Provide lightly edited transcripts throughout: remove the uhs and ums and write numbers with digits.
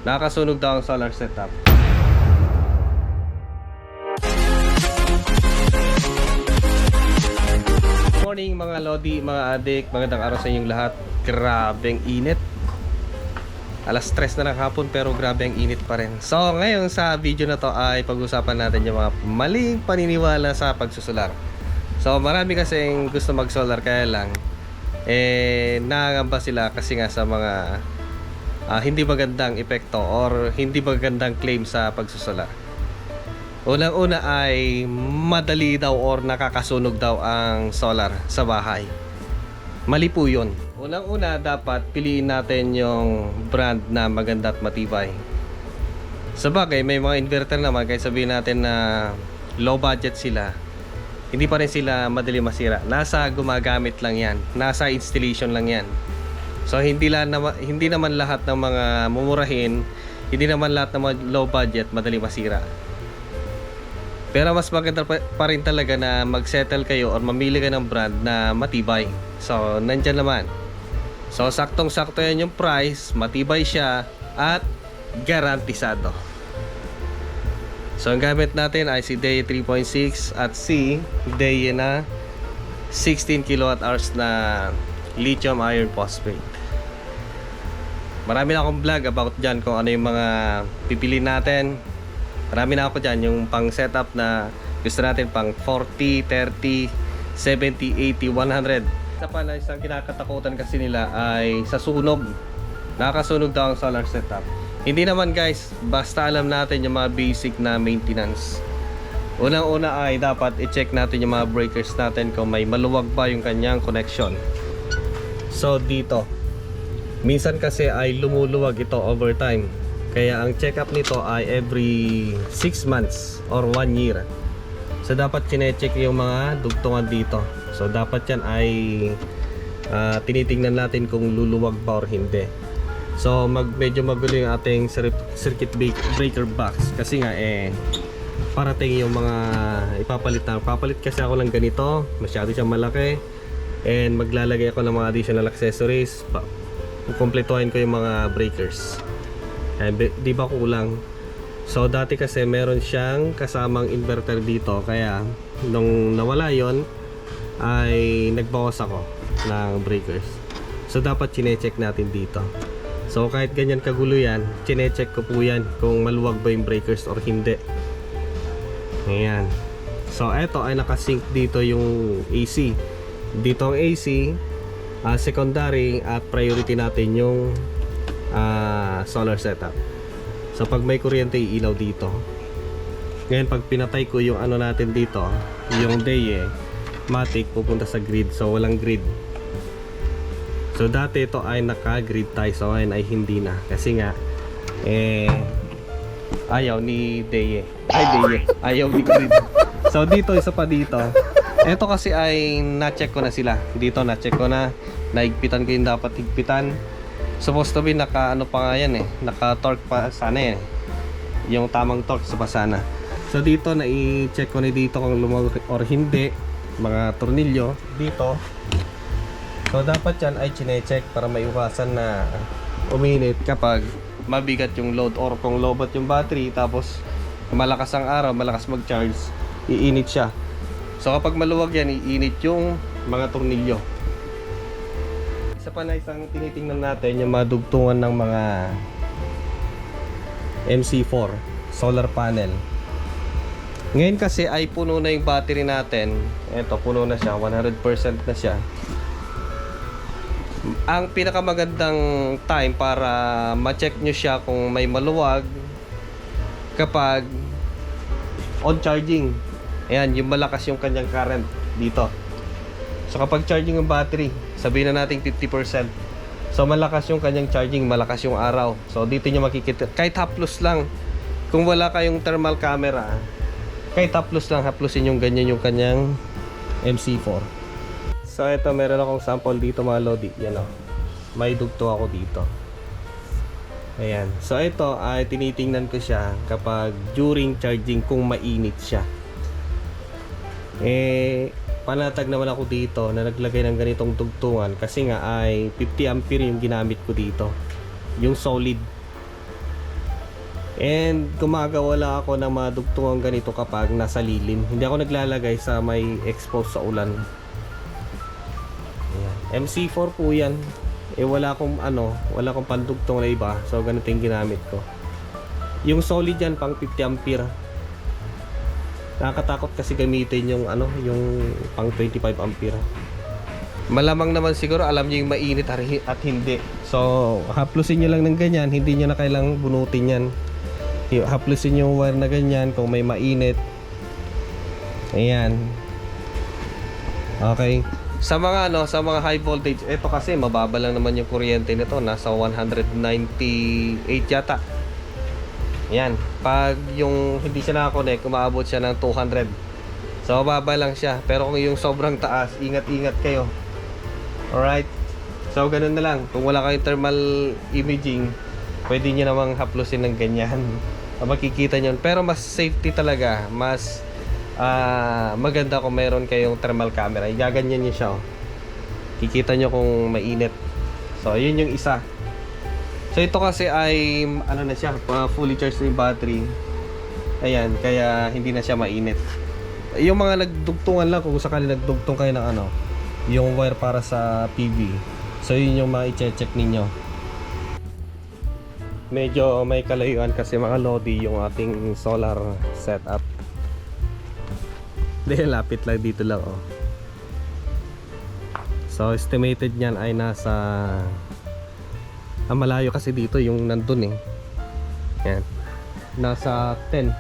Nakakasunog daw ang solar setup. Morning mga lodi, mga adik, magandang araw sa inyong lahat. Grabeng init. Alas 3 na ng hapon pero grabe ang init pa rin. So ngayon sa video na to ay pag-usapan natin yung mga maling paniniwala sa pagsusolar. So marami kasing gusto mag-solar kaya lang nangangamba sila kasi nga sa mga hindi magandang epekto or hindi magandang claim sa pagsusolar. Unang-una ay madali daw or nakakasunog daw ang solar sa bahay. Mali po yun. Unang-una dapat piliin natin yung brand na maganda at matibay. Sabagay may mga inverter naman kaya sabihin natin na low budget sila, hindi pa rin sila madali masira. Nasa gumagamit lang yan, nasa installation lang yan. So hindi naman lahat ng mga mumurahin, hindi naman lahat ng mga low budget madali masira. Pero mas maganda pa rin talaga na mag-settle kayo or mamili ka ng brand na matibay. So nandyan naman. So saktong-sakto yan yung price, matibay siya at garantisado. So ang gamit natin ay si DEYE 3.6 at si DEYE na 16 kWh na lithium iron phosphate. Marami na akong vlog about dyan kung ano yung mga pipili natin. Marami na ako dyan yung pang setup na gusto natin pang 40, 30, 70, 80, 100. Isa pa na isang kinakatakutan kasi nila ay sa sunog. Nakakasunog daw ang solar setup. Hindi naman guys, basta alam natin yung mga basic na maintenance. Unang-una ay dapat i-check natin yung mga breakers natin kung may maluwag ba yung kanyang connection. So dito, minsan kasi ay lumuluwag ito over time. Kaya ang check-up nito ay every 6 months or 1 year. So dapat chine-check yung mga dugtungan dito. So dapat yan ay tinitingnan natin kung luluwag pa or hindi. So medyo magulo yung ating circuit breaker box kasi nga parating yung mga ipapalit na. Papalit kasi ako lang ganito, masyado siyang malaki. And maglalagay ako ng mga additional accessories. Kumpletuhin ko yung mga breakers. Di ba kulang? So dati kasi meron siyang kasamang inverter dito, kaya nung nawala yon ay nagbawas ako ng breakers. So dapat chine-check natin dito. So kahit ganyan kagulo yan, chine-check ko po yan kung maluwag ba yung breakers or hindi. Ayan. So eto ay nakasync dito yung AC. Dito ang AC, secondary at priority natin yung solar setup. So pag may kuryente ilaw dito. Ngayon pag pinatay ko yung ano natin dito, yung DEYE matic pupunta sa grid. So walang grid. So dati ito ay naka-grid tayo. So ngayon ay hindi na. Kasi nga ayaw ni DEYE. Ayaw ni grid. So dito, isa pa dito. Ito kasi ay na-check ko na sila. Dito na-check ko na. Naigpitan ko yung dapat higpitan. Supposed to be naka ano pa nga yan naka-torque pa sana yung tamang torque sa pasana. So dito na i-check ko na dito kung lumawag or hindi. Mga tornilyo dito. So dapat yan ay chine-check para maiwasan na uminit kapag mabigat yung load or kung lowbat yung battery tapos malakas ang araw, malakas mag-charge, iinit siya. So kapag maluwag yan, iinit yung mga tornilyo. Isa pa na isang tinitingnan natin yung madugtungan ng mga MC4 solar panel. Ngayon kasi ay puno na yung battery natin. Eto, puno na siya, 100% na siya. Ang pinakamagandang time para ma-check nyo siya kung may maluwag kapag on charging. Ayan, yung malakas yung kanyang current dito. So kapag charging yung battery, sabihin na natin 50%. So malakas yung kanyang charging, malakas yung araw. So dito nyo makikita, kahit haplos lang. Kung wala kayong thermal camera, kahit haplos lang, haplosin yung ganyan yung kanyang MC4. So ito, meron akong sample dito mga lodi. Yan o, may dugto ako dito. Ayan. So ito ay tinitingnan ko siya kapag during charging kung mainit siya. Panatag naman ako dito na naglagay ng ganitong tugtungan kasi nga ay 50 ampere yung ginamit ko dito, yung solid. And gumagawa lang ako ng mga dugtungan ganito kapag nasa lilim. Hindi ako naglalagay sa may exposed sa ulan. Ayan. MC4 po yan. Eh wala akong pandugtong na iba. So ganito yung ginamit ko. Yung solid yan pang 50 ampere. Nakakatakot kasi gamitin yung yung pang 25 ampere. Malamang naman siguro alam niyo yung mainit at hindi. So haplusin niyo lang ng ganyan, hindi niyo na kailangang bunutin yan. Haplusin yung wire na ganyan kung may mainit. Ayan. Okay. Sa mga high voltage, ito kasi mababa lang naman yung kuryente nito, nasa 198 yata. Ayan. Pag yung hindi siya nakakonect, umaabot siya ng 200. So mababa lang siya. Pero kung yung sobrang taas, ingat-ingat kayo. Alright. So ganun na lang. Kung wala kayong thermal imaging, pwede nyo namang haplusin ng ganyan. Makikita nyo. Pero mas safety talaga. Mas maganda kung meron kayong thermal camera. Igaganyan nyo siya. Kikita nyo kung mainit. So yun yung isa. So ito kasi ay na siya, fully charged na yung battery. Ayan, kaya hindi na siya mainit. Yung mga nagdugtungan lang, kung sakali nagdugtong kayo ng yung wire para sa PV. So yun yung ma-check ninyo. Medyo may kalayuan kasi mga lodi yung ating solar setup. Dahil lapit lang dito lang So estimated niyan ay nasa malayo kasi dito yung nandun Yan. Nasa 10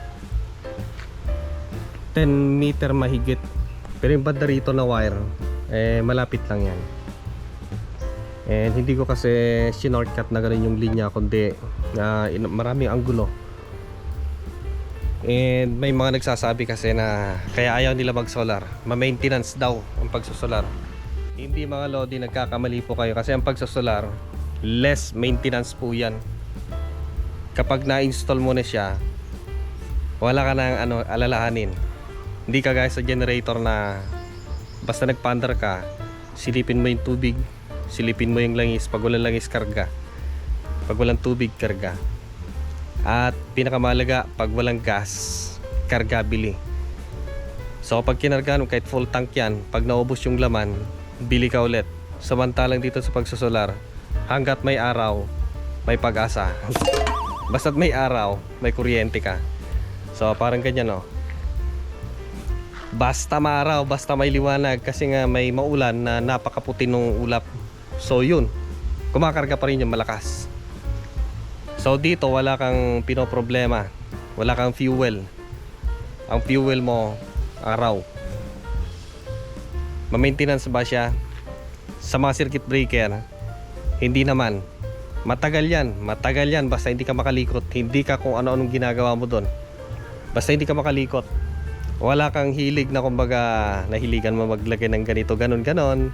meter mahigit. Pero yung banda rito na wire malapit lang yan. And hindi ko kasi shortcut na ganun yung linya, kundi maraming anggulo. And may mga nagsasabi kasi na kaya ayaw nila mag solar, ma-maintenance daw ang pagsusolar. Hindi mga lodi, nagkakamali po kayo kasi ang pagsusolar less maintenance po yan. Kapag na-install mo na siya, wala ka nang alalahanin. Hindi ka guys sa generator na basta nagpaandar ka, silipin mo yung tubig, silipin mo yung langis. Pag walang langis, karga. Pag walang tubig, karga. At pinakamalaga, pag walang gas, karga, bili. So pag kinargahan mo, kahit full tank yan, pag naubos yung laman, bili ka ulit. Samantalang dito sa pagsusolar, hanggat may araw, may pag-asa. Basta't may araw, may kuryente ka. So parang ganyan Basta maaraw, basta may liwanag. Kasi nga may maulan na napakaputi nung ulap. So yun, kumakarga pa rin yung malakas. So dito wala kang pinoproblema, wala kang fuel. Ang fuel mo araw. Ma-maintenance ba siya? Sa mga circuit breaker, hindi naman. Matagal yan basta hindi ka makalikot. Hindi ka kung ano-anong ginagawa mo doon. Basta hindi ka makalikot. Wala kang hilig na kumbaga nahiligan mo maglagay ng ganito, ganon.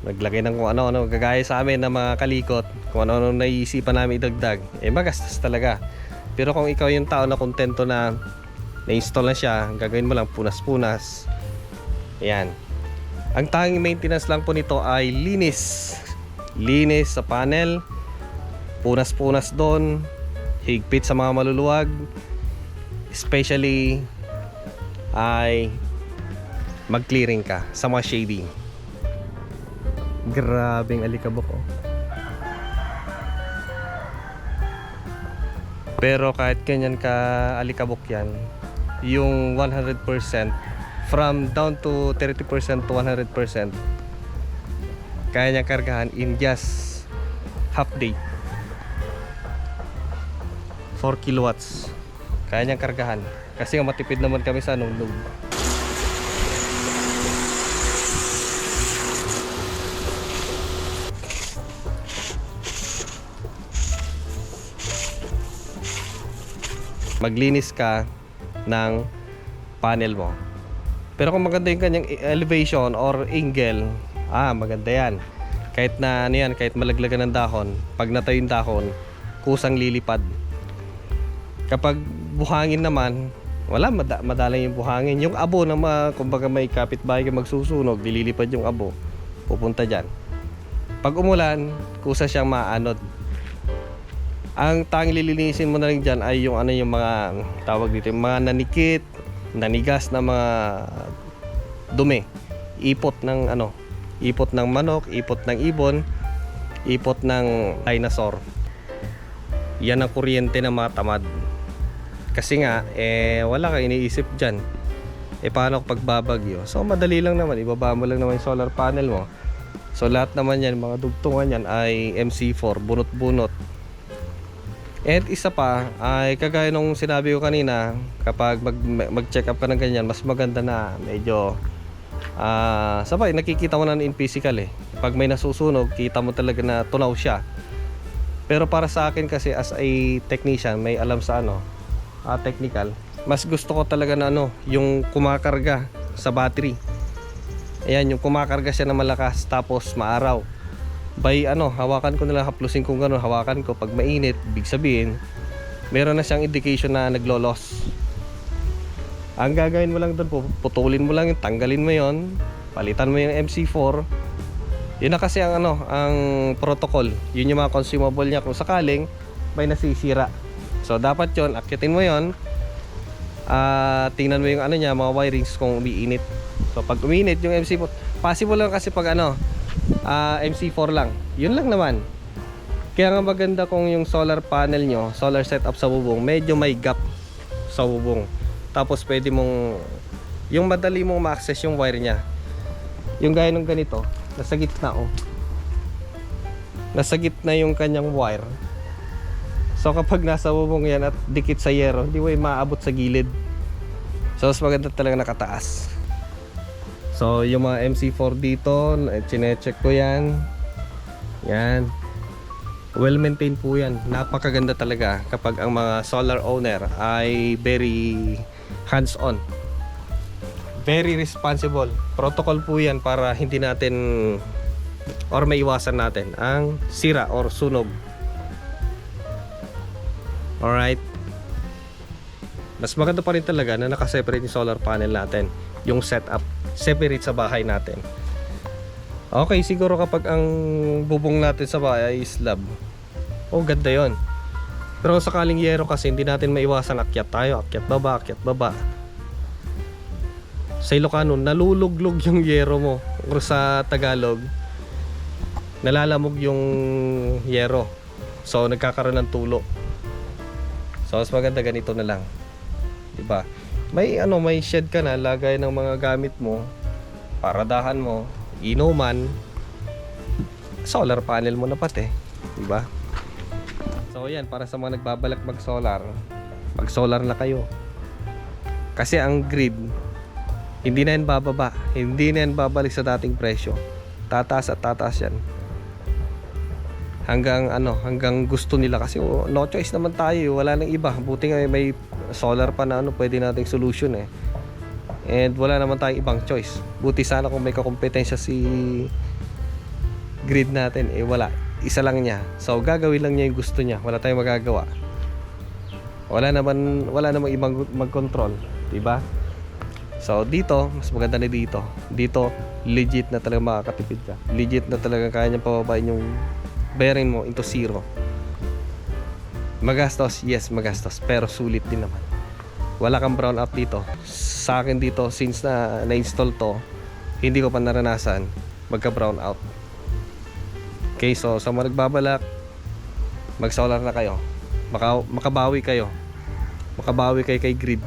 Maglagay ng kung ano-ano, kagaya sa amin na mga kalikot, kung ano-ano naiisipan namin idagdag, magastos talaga. Pero kung ikaw yung tao na kontento na na-install na siya, gagawin mo lang punas-punas. Ayan. Ang tanging maintenance lang po nito ay linis. Linis sa panel, punas-punas doon, higpit sa mga maluluwag, especially ay mag-clearing ka sa mga shading. Grabing alikabok Pero kahit ganyan ka alikabok yan, yung 100% from down to 30% to 100%, kaya niyang kargahan in just half day. 4 kilowatts kaya niyang kargahan. Kasi matipid naman kami sa load. Maglinis ka ng panel mo. Pero kung maganda yung kanyang elevation or angle, maganda yan. Kahit na kahit malaglagan ng dahon, pag natayo yung dahon, kusang lilipad. Kapag buhangin naman, wala, madalang yung buhangin. Yung abo na kumbaga may kapitbahay ka magsusunog, dililipad yung abo, pupunta dyan. Pag umulan, kusa siyang maanod. Ang tanging lilinisin mo na lang dyan ay yung ano, yung mga tawag dito, yung mga nanikit, nanigas na mga dumi. Ipot ng ano, ipot ng manok, ipot ng ibon, ipot ng dinosaur. Yan ang kuryente ng mga tamad. Kasi nga wala kang iniisip dyan. Paano kung pagbabagyo? So madali lang naman, ibaba mo lang naman yung solar panel mo. So lahat naman yan, mga dugtungan yan ay MC4, bunot-bunot. At isa pa ay kagaya nung sinabi ko kanina, kapag mag-check up ka ng ganyan, mas maganda na medyo sabay nakikita mo na in physical pag may nasusunog, kita mo talaga na tunaw siya. Pero para sa akin kasi as a technician, may alam sa ano, technical, mas gusto ko talaga na ano, yung kumakarga sa battery. Ayan, yung kumakarga siya na malakas tapos maaraw. By ano, hawakan ko nila, haplusin ko gano'n, hawakan ko pag mainit, big sabihin meron na siyang indication na naglo-loss. Ang gagawin mo lang doon, putulin mo lang yung, tanggalin mo yon, palitan mo yung MC4. Yun na kasi ang ano, ang protocol. Yun yung mga consumable niya kung sakaling may nasisira. So dapat yon, akyatin mo yon, tingnan mo yung ano niya, mga wirings kung umiinit. So pag umiinit yung MC4, possible lang kasi pag ano, MC4 lang, yun lang naman. Kaya nga maganda kung yung solar panel nyo, solar setup sa bubong, medyo may gap sa bubong. Tapos pwede mong, yung madali mong ma-access yung wire nya. Yung gaya ng ganito, nasa gitna nasa gitna yung kanyang wire. So kapag nasa bubong yan at dikit sa yero, hindi mo maabot sa gilid. So mas maganda talaga nakataas. So yung mga MC4 dito, chinecheck ko yan. Yan, well maintained po yan. Napakaganda talaga kapag ang mga solar owner ay very hands on, very responsible. Protocol po yan para hindi natin or maiwasan natin ang sira or sunog. Alright, mas maganda pa rin talaga na nakaseparate yung solar panel natin, yung setup separate sa bahay natin. Okay, siguro kapag ang bubong natin sa bahay ay slab, ganda yon. Pero sakaling yero kasi, hindi natin maiwasan, akyat tayo, akyat baba. Sa Ilocano, naluluglog yung yero mo. O sa Tagalog, nalalamog yung yero. So nagkakaroon ng tulo. So mas maganda ganito na lang, diba? May ano, may shed ka na, lagay ng mga gamit mo, paradahan mo, inuman, solar panel mo na pati, diba? So yan, para sa mga nagbabalak mag-solar na kayo. Kasi ang grid, hindi na yan bababa, hindi na yan babalik sa dating presyo. Tataas at tataas yan. Hanggang ano, hanggang gusto nila kasi no choice naman tayo, wala nang iba. Buti nga may solar pa na ano, pwede nating solution and wala naman tayong ibang choice. Buti sana kung may kakompetensya si grid natin, wala, isa lang niya. So gagawin lang niya yung gusto niya, wala tayong magagawa. Wala namang ibang mag-control, diba? So dito, mas maganda na dito. Dito legit na talaga makakatipid ka. Legit na talaga kaya niyang pababain yung bayarin mo into zero. Magastos, yes magastos, pero sulit din naman. Wala kang brownout dito. Sa akin dito, since na-install to, hindi ko pa naranasan magka-brownout. Okay, so sa mga nagbabalak, mag-solar na kayo. Makabawi kayo kay grid.